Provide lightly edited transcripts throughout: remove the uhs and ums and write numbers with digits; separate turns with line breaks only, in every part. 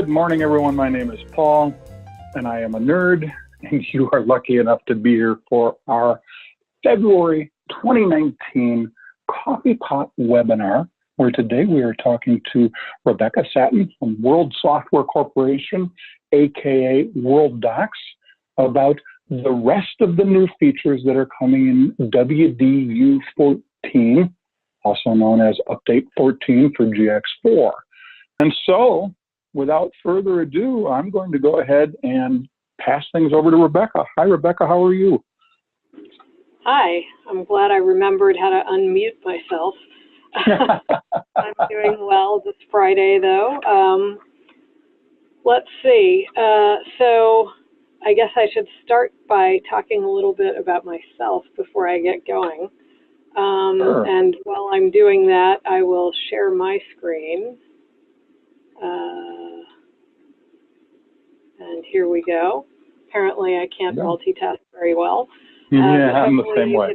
Good morning, everyone. My name is Paul, and I am a nerd, and you are lucky enough to be here for our February 2019 Coffee Pot webinar, where today we are talking to Rebecca Sattin from World Software Corporation, aka Worldox, about the rest of the new features that are coming in WDU14, also known as Update 14 for GX4. And so, without further ado, I'm going to go ahead and pass things over to Rebecca. Hi, Rebecca. How are you?
Hi. I'm glad I remembered how to unmute myself. I'm doing well this Friday, though. Let's see. So I guess I should start by talking a little bit about myself before I get going.
Sure.
And while I'm doing that, I will share my screen. And here we go. Apparently I can't multitask very well.
Yeah, I'm the same way.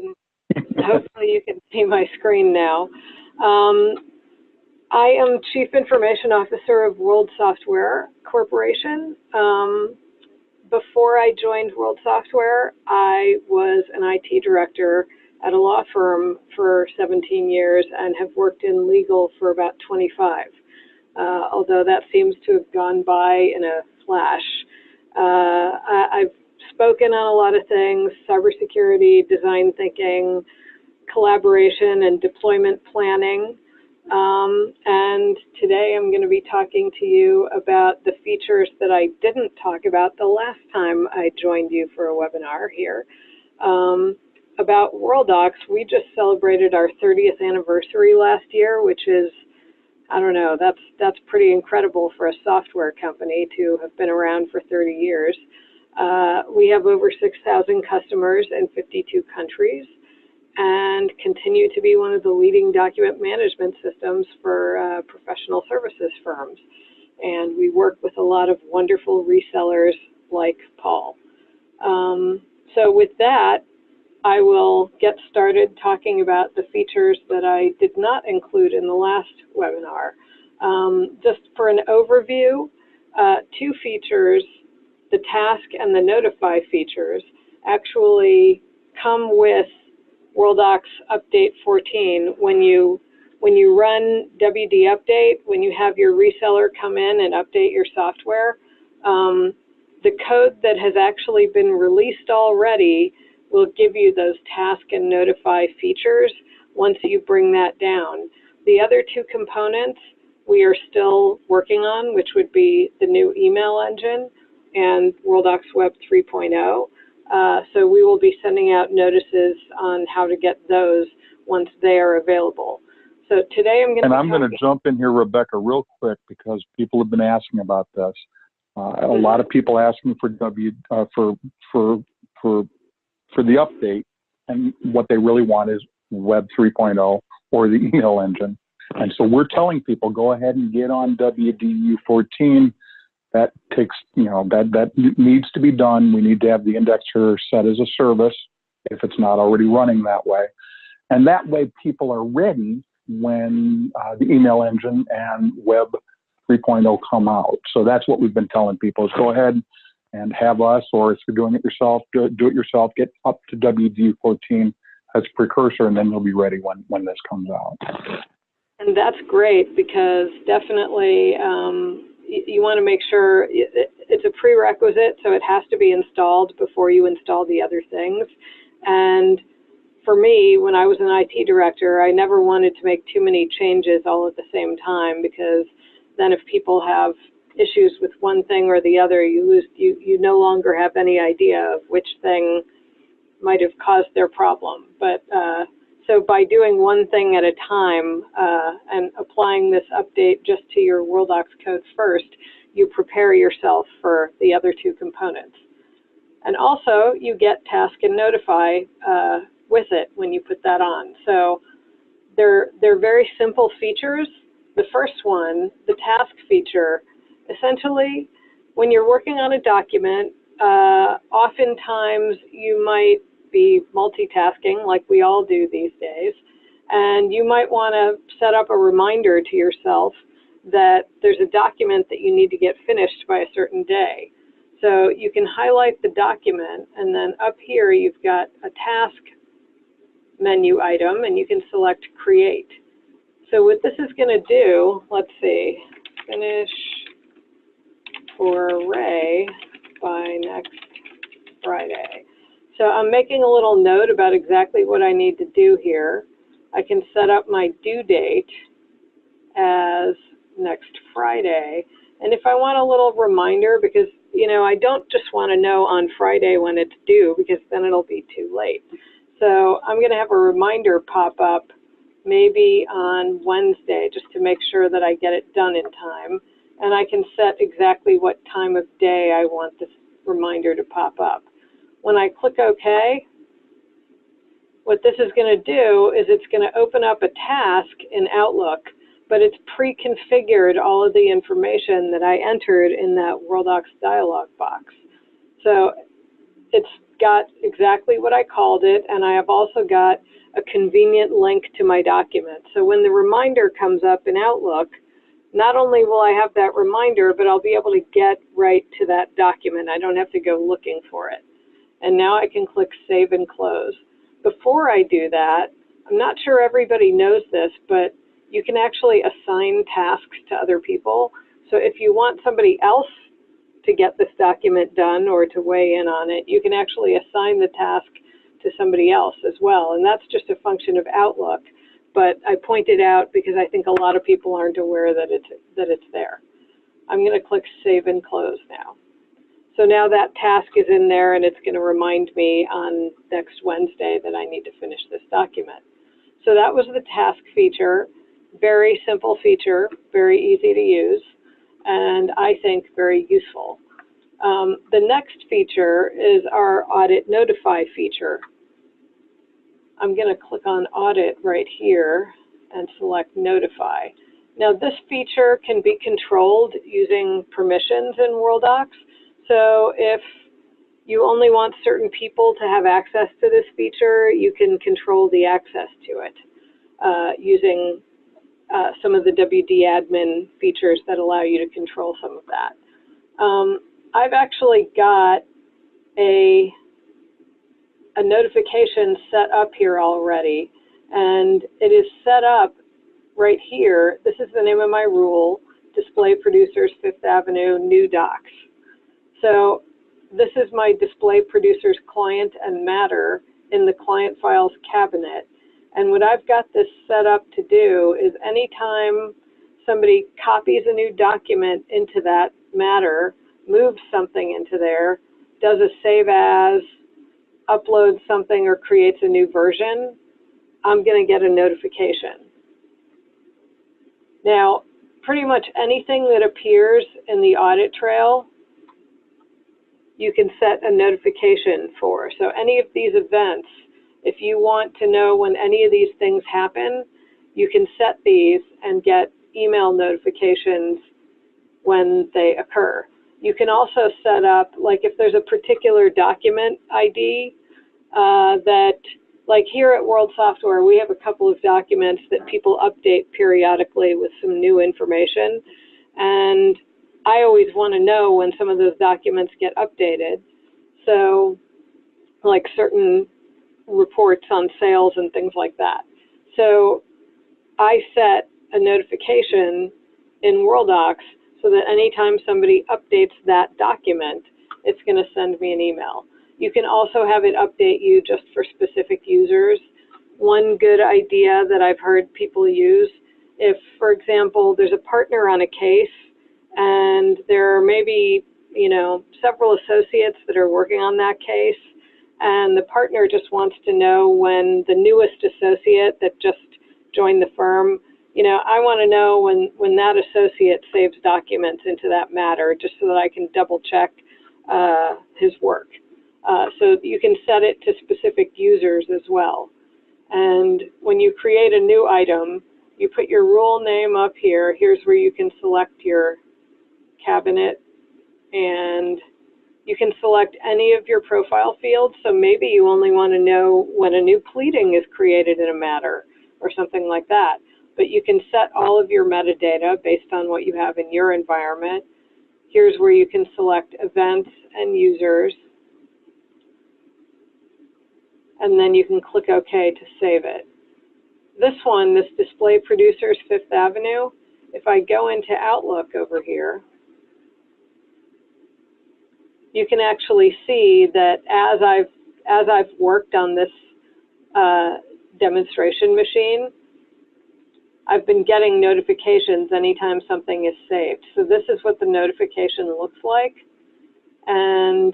Hopefully you can see my screen now. I am Chief Information Officer of World Software Corporation. Before I joined World Software, I was an IT director at a law firm for 17 years and have worked in legal for about 25. Although that seems to have gone by in a flash. I've spoken on a lot of things: cybersecurity, design thinking, collaboration, and deployment planning. And today I'm going to be talking to you about the features that I didn't talk about the last time I joined you for a webinar here. About Worldox, we just celebrated our 30th anniversary last year, which is, I don't know, that's pretty incredible for a software company to have been around for 30 years. We have over 6,000 customers in 52 countries and continue to be one of the leading document management systems for professional services firms. And we work with a lot of wonderful resellers like Paul. So with that, I will get started talking about the features that I did not include in the last webinar. Just for an overview, two features, the task and the notify features, actually come with Worldox Update 14. When you run WD Update, when you have your reseller come in and update your software, the code that has actually been released already will give you those task and notify features once you bring that down. The other two components we are still working on, which would be the new email engine and Worldox Web 3.0. So we will be sending out notices on how to get those once they are available. So today I'm going to
jump in here, Rebecca, real quick, because people have been asking about this. A lot of people asking for for the update, and what they really want is Web 3.0 or the email engine. And so we're telling people, go ahead and get on WDU14. That takes, that needs to be done. We need to have the indexer set as a service if it's not already running that way. And that way people are ready when the email engine and Web 3.0 come out. So that's what we've been telling people is go ahead and have us, or if you're doing it yourself, do it yourself, get up to WDU14 as a precursor, and then you'll be ready when this comes out.
And that's great, because definitely you want to make sure it's a prerequisite, so it has to be installed before you install the other things. And for me, when I was an IT director, I never wanted to make too many changes all at the same time, because then if people have issues with one thing or the other, you no longer have any idea of which thing might have caused their problem. But so by doing one thing at a time and applying this update just to your Worldox code first, you prepare yourself for the other two components. And also, you get task and notify with it when you put that on. So they're very simple features. The first one, the task feature, essentially, when you're working on a document, oftentimes you might be multitasking like we all do these days, and you might want to set up a reminder to yourself that there's a document that you need to get finished by a certain day. So you can highlight the document, and then up here you've got a task menu item, and you can select Create. So what this is going to do, let's see, finish for Ray by next Friday. So I'm making a little note about exactly what I need to do here. I can set up my due date as next Friday. And if I want a little reminder, because, you know, I don't just want to know on Friday when it's due, because then it'll be too late. So I'm going to have a reminder pop up maybe on Wednesday, just to make sure that I get it done in time. And I can set exactly what time of day I want this reminder to pop up. When I click OK, what this is going to do is it's going to open up a task in Outlook, but it's pre-configured all of the information that I entered in that Worldox dialog box. So it's got exactly what I called it, and I have also got a convenient link to my document. So when the reminder comes up in Outlook, not only will I have that reminder, but I'll be able to get right to that document. I don't have to go looking for it. And now I can click Save and Close. Before I do that, I'm not sure everybody knows this, but you can actually assign tasks to other people. So if you want somebody else to get this document done or to weigh in on it, you can actually assign the task to somebody else as well. And that's just a function of Outlook. But I pointed out because I think a lot of people aren't aware that it's there. I'm going to click Save and Close now. So now that task is in there, and it's going to remind me on next Wednesday that I need to finish this document. So that was the task feature. Very simple feature, very easy to use, and I think very useful. The next feature is our Audit Notify feature. I'm going to click on Audit right here and select Notify. Now this feature can be controlled using permissions in Worldox. So if you only want certain people to have access to this feature, you can control the access to it using some of the WD admin features that allow you to control some of that. I've actually got a notification set up here already, and it is set up right here. This is the name of my rule, Display Producers 5th Avenue, New Docs. So this is my Display Producers client and matter in the client files cabinet. And what I've got this set up to do is anytime somebody copies a new document into that matter, moves something into there, does a save as, uploads something, or creates a new version, I'm going to get a notification. Now, pretty much anything that appears in the audit trail, you can set a notification for. So any of these events, if you want to know when any of these things happen, you can set these and get email notifications when they occur. You can also set up, like if there's a particular document ID that, like here at World Software, we have a couple of documents that people update periodically with some new information. And I always want to know when some of those documents get updated. So like certain reports on sales and things like that. So I set a notification in Worldox so that anytime somebody updates that document, it's going to send me an email. You can also have it update you just for specific users. One good idea that I've heard people use, if, for example, there's a partner on a case and there are maybe, you know, several associates that are working on that case, and the partner just wants to know when the newest associate that just joined the firm, you know, I want to know when that associate saves documents into that matter, just so that I can double check his work. So you can set it to specific users as well. And when you create a new item, you put your rule name up here. Here's where you can select your cabinet, and you can select any of your profile fields. So maybe you only want to know when a new pleading is created in a matter or something like that. but you can set all of your metadata based on what you have in your environment. Here's where you can select events and users, and then you can click OK to save it. This one, this Display Producers Fifth Avenue, if I go into Outlook over here, you can actually see that as I've worked on this demonstration machine, I've been getting notifications anytime something is saved. So this is what the notification looks like. And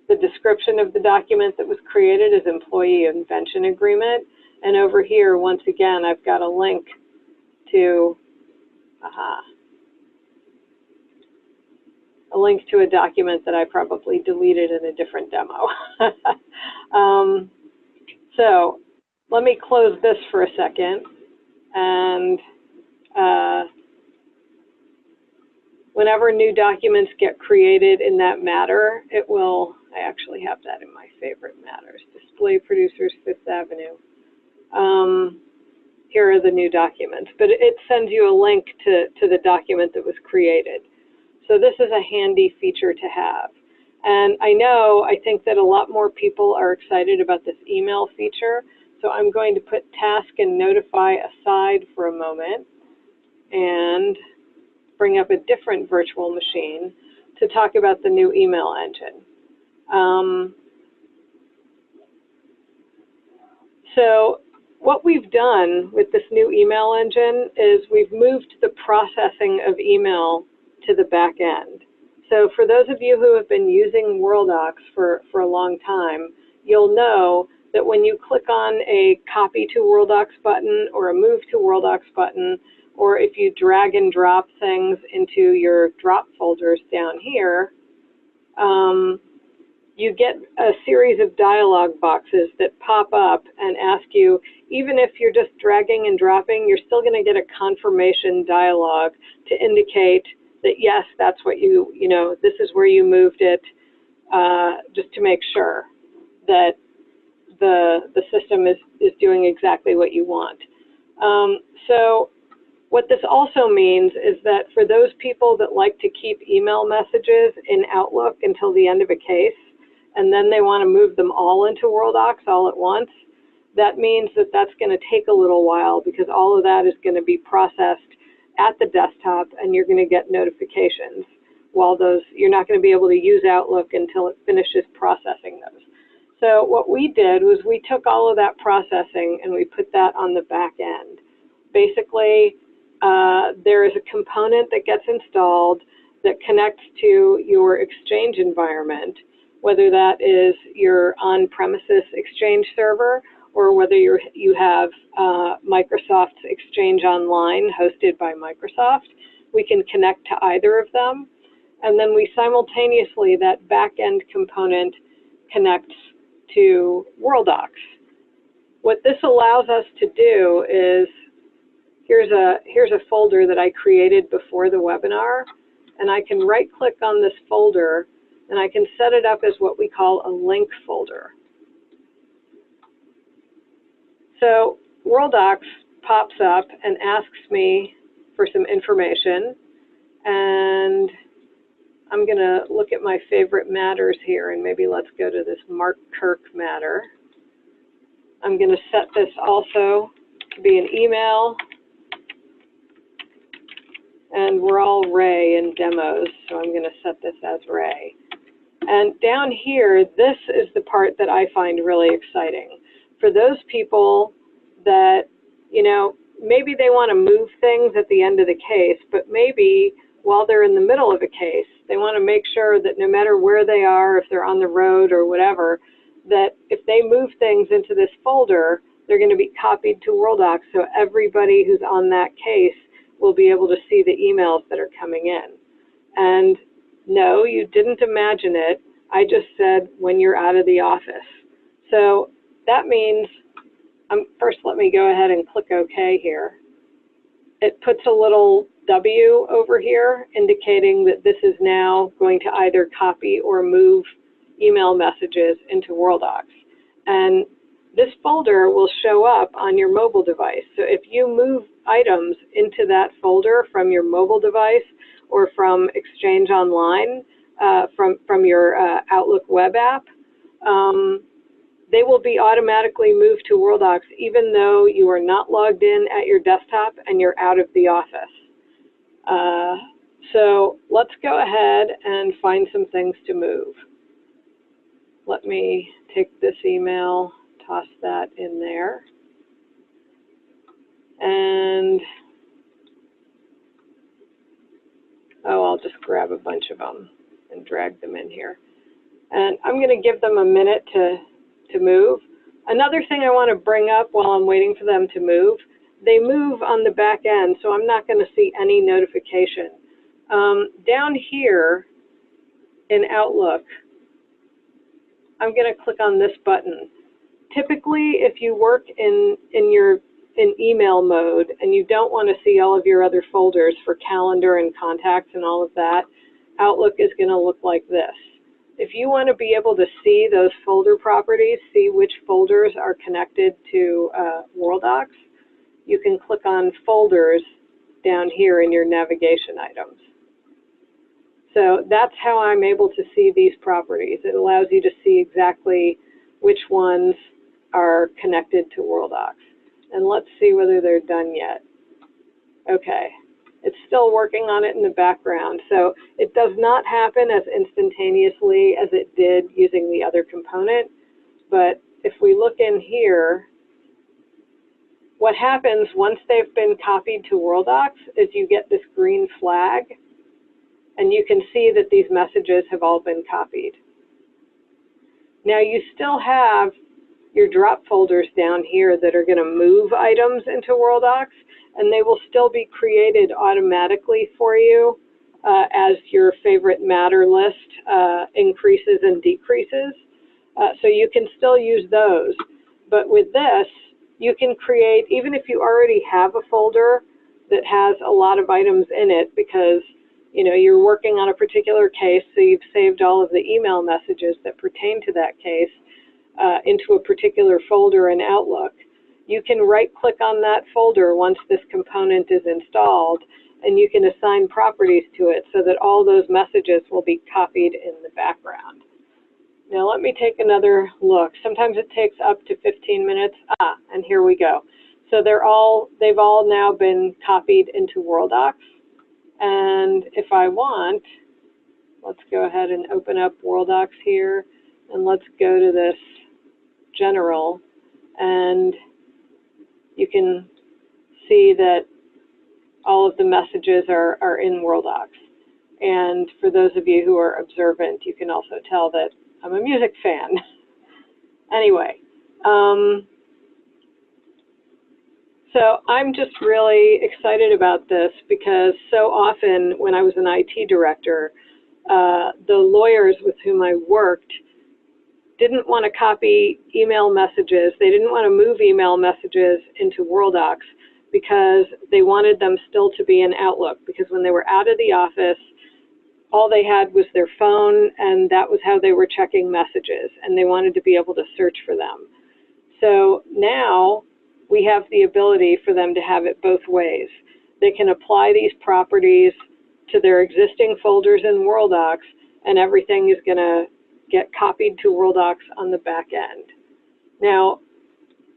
the description of the document that was created is Employee Invention Agreement. And over here, once again, I've got a link to, a link to a document that I probably deleted in a different demo. So let me close this for a second, and whenever new documents get created in that matter, it will, I actually have that in my favorite matters, Display Producers Fifth Avenue. Here are the new documents, but it sends you a link to the document that was created. So this is a handy feature to have. And I think that a lot more people are excited about this email feature. So I'm going to put Task and Notify aside for a moment and bring up a different virtual machine to talk about the new email engine. So what we've done with this new email engine is we've moved the processing of email to the back end. So for those of you who have been using Worldox for a long time, you'll know that when you click on a Copy to Worldox button or a Move to Worldox button, or if you drag and drop things into your drop folders down here, you get a series of dialog boxes that pop up and ask you, even if you're just dragging and dropping, you're still going to get a confirmation dialog to indicate that yes, that's what this is where you moved it, just to make sure that the system is doing exactly what you want. So what this also means is that for those people that like to keep email messages in Outlook until the end of a case, and then they want to move them all into Worldox all at once, that means that that's going to take a little while because all of that is going to be processed at the desktop and you're going to get notifications while you're not going to be able to use Outlook until it finishes processing those. So what we did was we took all of that processing and we put that on the back end. Basically, there is a component that gets installed that connects to your Exchange environment, whether that is your on-premises Exchange server or whether you have Microsoft's Exchange Online hosted by Microsoft. We can connect to either of them. And then we simultaneously, that back-end component connects to Worldox. What this allows us to do is, here's a folder that I created before the webinar, and I can right-click on this folder, and I can set it up as what we call a link folder. So Worldox pops up and asks me for some information, and I'm going to look at my favorite matters here, and maybe let's go to this Mark Kirk matter. I'm going to set this also to be an email, and we're all Ray in demos, so I'm going to set this as Ray. And down here, this is the part that I find really exciting. For those people that, maybe they want to move things at the end of the case, but maybe while they're in the middle of a case, they want to make sure that no matter where they are, if they're on the road or whatever, that if they move things into this folder, they're going to be copied to Worldox, so everybody who's on that case will be able to see the emails that are coming in. And no, you didn't imagine it. I just said when you're out of the office. So that means, first let me go ahead and click OK here. It puts a little W over here indicating that this is now going to either copy or move email messages into Worldox. And this folder will show up on your mobile device. So if you move items into that folder from your mobile device or from Exchange Online, from your Outlook web app, they will be automatically moved to Worldox even though you are not logged in at your desktop and you're out of the office. So let's go ahead and find some things to move. Let me take this email, toss that in there. And, oh, I'll just grab a bunch of them and drag them in here. And I'm going to give them a minute to move. Another thing I want to bring up while I'm waiting for them to move, they move on the back end, so I'm not going to see any notification. Down here in Outlook, I'm going to click on this button. Typically, if you work in email mode and you don't want to see all of your other folders for calendar and contacts and all of that, Outlook is going to look like this. If you want to be able to see those folder properties, see which folders are connected to Worldox, you can click on Folders down here in your navigation items. So that's how I'm able to see these properties. It allows you to see exactly which ones are connected to Worldox. And let's see whether they're done yet. Okay. It's still working on it in the background. So it does not happen as instantaneously as it did using the other component. But if we look in here, what happens once they've been copied to Worldox is you get this green flag, and you can see that these messages have all been copied. Now you still have your drop folders down here that are going to move items into Worldox, and they will still be created automatically for you as your favorite matter list increases and decreases. So you can still use those. But with this, you can create, even if you already have a folder that has a lot of items in it because you're working on a particular case, so you've saved all of the email messages that pertain to that case into a particular folder in Outlook. You can right-click on that folder once this component is installed, and you can assign properties to it so that all those messages will be copied in the background. Now let me take another look. Sometimes it takes up to 15 minutes. And here we go. So they've all now been copied into Worldox. And if I want, let's go ahead and open up Worldox here, and let's go to this general, and you can see that all of the messages are in Worldox. And for those of you who are observant, you can also tell that I'm a music fan. Anyway, so I'm just really excited about this because so often when I was an IT director, the lawyers with whom I worked didn't want to copy email messages. They didn't want to move email messages into Worldox because they wanted them still to be in Outlook, because when they were out of the office, all they had was their phone, and that was how they were checking messages, and they wanted to be able to search for them. So now we have the ability for them to have it both ways. They can apply these properties to their existing folders in Worldox, and everything is going to get copied to Worldox on the back end. Now,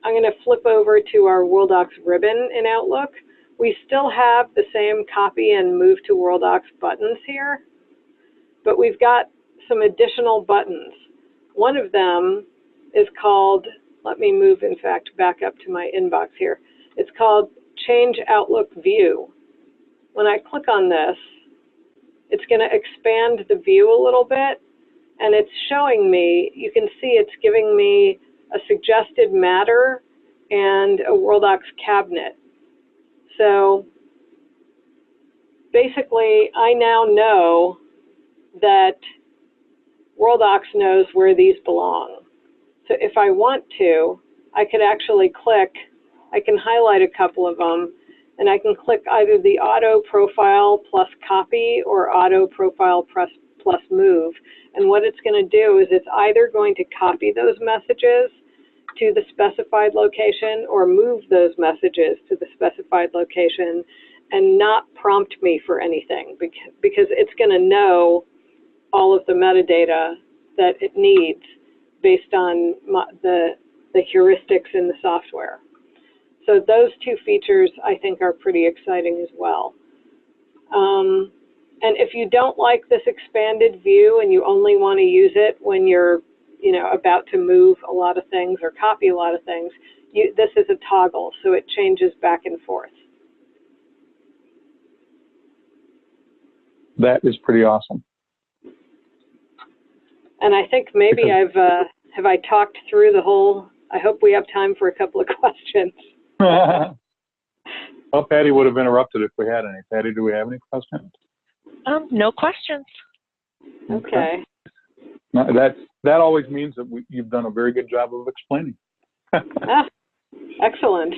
I'm going to flip over to our Worldox ribbon in Outlook. We still have the same copy and move to Worldox buttons here, but we've got some additional buttons. One of them is called, let me move, in fact, back up to my inbox here. It's called Change Outlook View. When I click on this, it's going to expand the view a little bit, and it's showing me, you can see it's giving me a suggested matter and a Worldox cabinet. So basically, I now know that Worldox knows where these belong. So if I want to, I could actually click, I can highlight a couple of them, and I can click either the Auto Profile plus Copy or Auto Profile plus Move. And what it's going to do is it's either going to copy those messages to the specified location or move those messages to the specified location and not prompt me for anything, because it's going to know all of the metadata that it needs based on the heuristics in the software. So those two features I think are pretty exciting as well. And if you don't like this expanded view and you only want to use it when you're, you know, about to move a lot of things or copy a lot of things, this is a toggle, so it changes back and forth.
That is pretty awesome.
And I think maybe have I talked through the whole, I hope we have time for a couple of questions.
Well, Patty would have interrupted if we had any. Patty, do we have any questions?
No questions.
Okay.
No, that always means that you've done a very good job of explaining.
Excellent.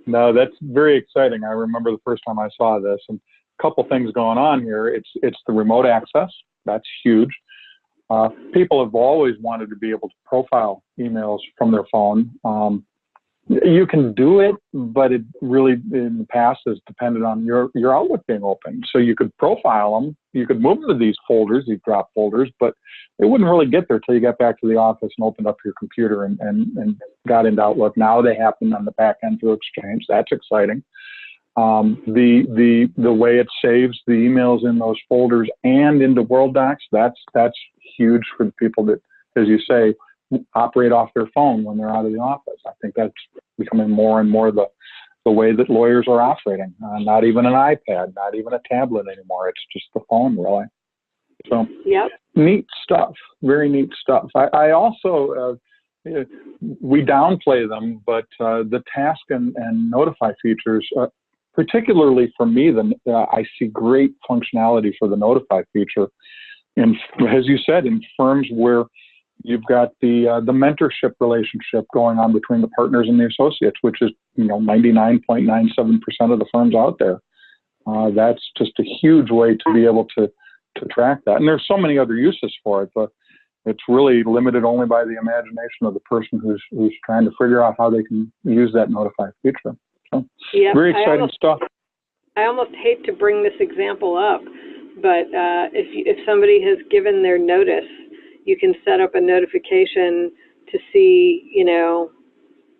No, that's very exciting. I remember the first time I saw this, and a couple things going on here. It's the remote access. That's huge. People have always wanted to be able to profile emails from their phone. You can do it, but it really, in the past, has depended on your Outlook being open. So you could profile them, you could move them to these folders, these drop folders, but they wouldn't really get there till you got back to the office and opened up your computer and got into Outlook. Now they happen on the back end through Exchange. That's exciting. The way it saves the emails in those folders and into Worldox, that's huge for the people that, as you say, operate off their phone when they're out of the office. I think that's becoming more and more the way that lawyers are operating. Not even an iPad, not even a tablet anymore. It's just the phone, really. So,
yep.
Neat stuff. Very neat stuff. I also, we downplay them, but the task and notify features, particularly for me, I see great functionality for the notify feature. And as you said, in firms where you've got the mentorship relationship going on between the partners and the associates, which is 99.97% of the firms out there. That's just a huge way to be able to track that. And there's so many other uses for it, but it's really limited only by the imagination of the person who's trying to figure out how they can use that notify feature. So,
yep,
very exciting stuff.
I almost hate to bring this example up, but if somebody has given their notice, you can set up a notification to see,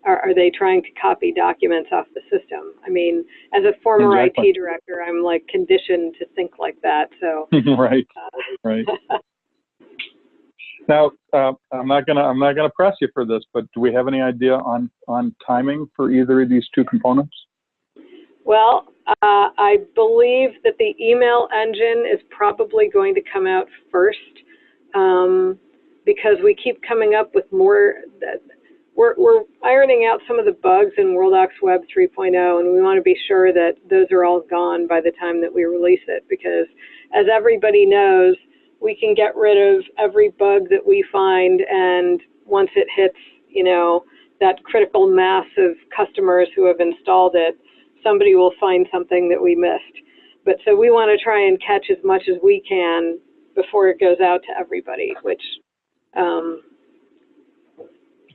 are they trying to copy documents off the system? I mean, as a former IT director, I'm like conditioned to think like that. So
right. Now, I'm not gonna press you for this, but do we have any idea on timing for either of these two components?
Well, I believe that the email engine is probably going to come out first. Because we keep coming up with more, we're ironing out some of the bugs in Worldox Web 3.0, and we want to be sure that those are all gone by the time that we release it, because as everybody knows, we can get rid of every bug that we find, and once it hits, that critical mass of customers who have installed it, somebody will find something that we missed. But so we want to try and catch as much as we can before it goes out to everybody, which
it's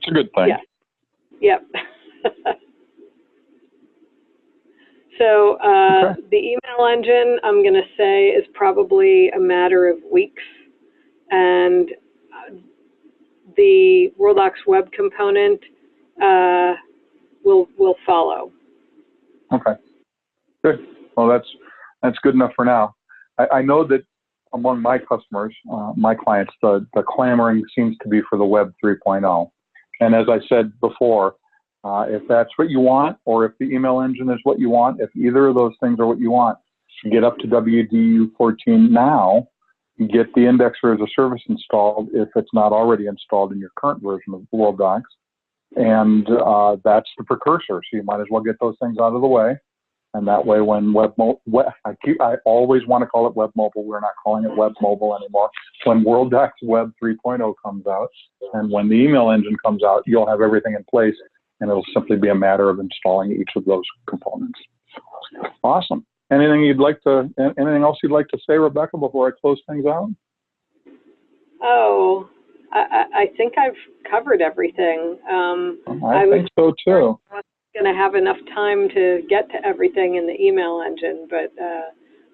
a good thing.
Yeah. Yep. So
Okay.
The email engine, I'm going to say, is probably a matter of weeks, and the Worldox web component will follow.
Okay. Good. Well, that's good enough for now. I know that among my customers, my clients, the clamoring seems to be for the Web 3.0. And as I said before, if that's what you want, or if the email engine is what you want, if either of those things are what you want, get up to WDU14 now, get the indexer as a service installed if it's not already installed in your current version of Worldox. And that's the precursor. So you might as well get those things out of the way. And that way, when I always want to call it Web Mobile. We're not calling it Web Mobile anymore. When Worldox Web 3.0 comes out, and when the email engine comes out, you'll have everything in place, and it'll simply be a matter of installing each of those components. Awesome. Anything else you'd like to say, Rebecca, before I close things out?
Oh, I think I've covered everything.
I think so too.
I was going to have enough time to get to everything in the email engine, but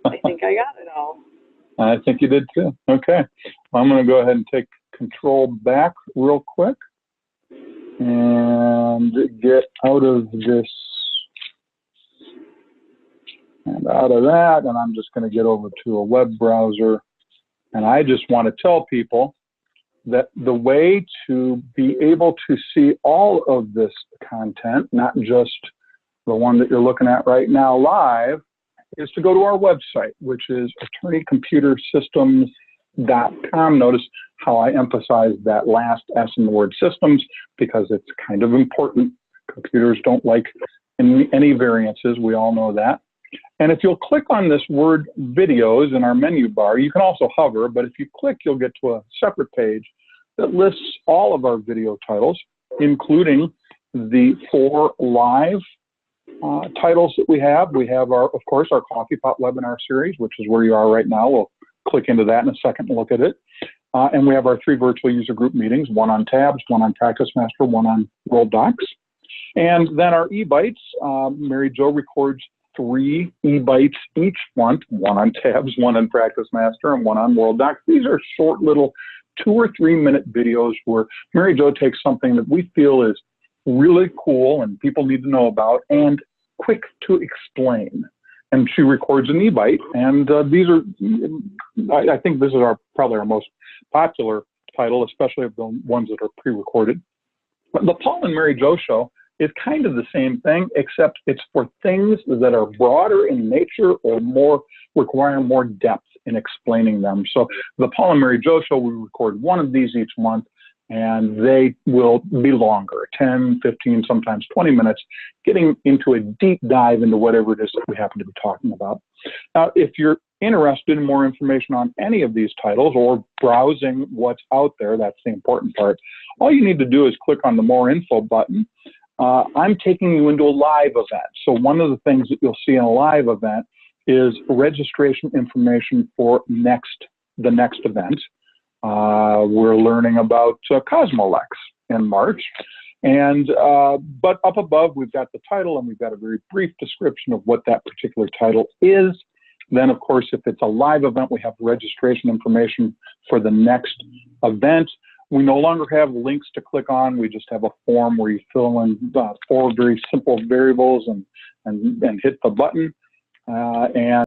I think I got it all.
I think you did too. Okay. I'm going to go ahead and take control back real quick and get out of this and out of that. And I'm just going to get over to a web browser. And I just want to tell people that the way to be able to see all of this content, not just the one that you're looking at right now live, is to go to our website, which is attorneycomputersystems.com. Notice how I emphasize that last S in the word systems, because it's kind of important. Computers don't like any variances. We all know that. And if you'll click on this word videos in our menu bar, you can also hover, but if you click, you'll get to a separate page that lists all of our video titles, including the 4 live titles that we have. We have, of course, our Coffee Pot webinar series, which is where you are right now. We'll click into that in a second and look at it. And we have our 3 virtual user group meetings, one on Tabs, one on Practice Master, one on Worldox. And then our e-bites, Mary Jo records 3 e-bites each month, one on Tabs, one on Practice Master, and one on Worldox. These are short little 2 or 3 minute videos where Mary Jo takes something that we feel is really cool and people need to know about and quick to explain. And she records an e-bite, and these are, I think this is probably our most popular title, especially of the ones that are pre-recorded. But the Paul and Mary Jo Show is kind of the same thing, except it's for things that are broader in nature or require more depth in explaining them. So the Paul and Mary Jo Show, we record 1 of these each month, and they will be longer, 10, 15, sometimes 20 minutes, getting into a deep dive into whatever it is that we happen to be talking about. Now, if you're interested in more information on any of these titles or browsing what's out there, that's the important part, all you need to do is click on the More Info button. I'm taking you into a live event. So one of the things that you'll see in a live event is registration information for the next event. We're learning about Cosmolex in March. And but up above, we've got the title, and we've got a very brief description of what that particular title is. Then, of course, if it's a live event, we have registration information for the next event. We no longer have links to click on. We just have a form where you fill in 4 very simple variables and hit the button. And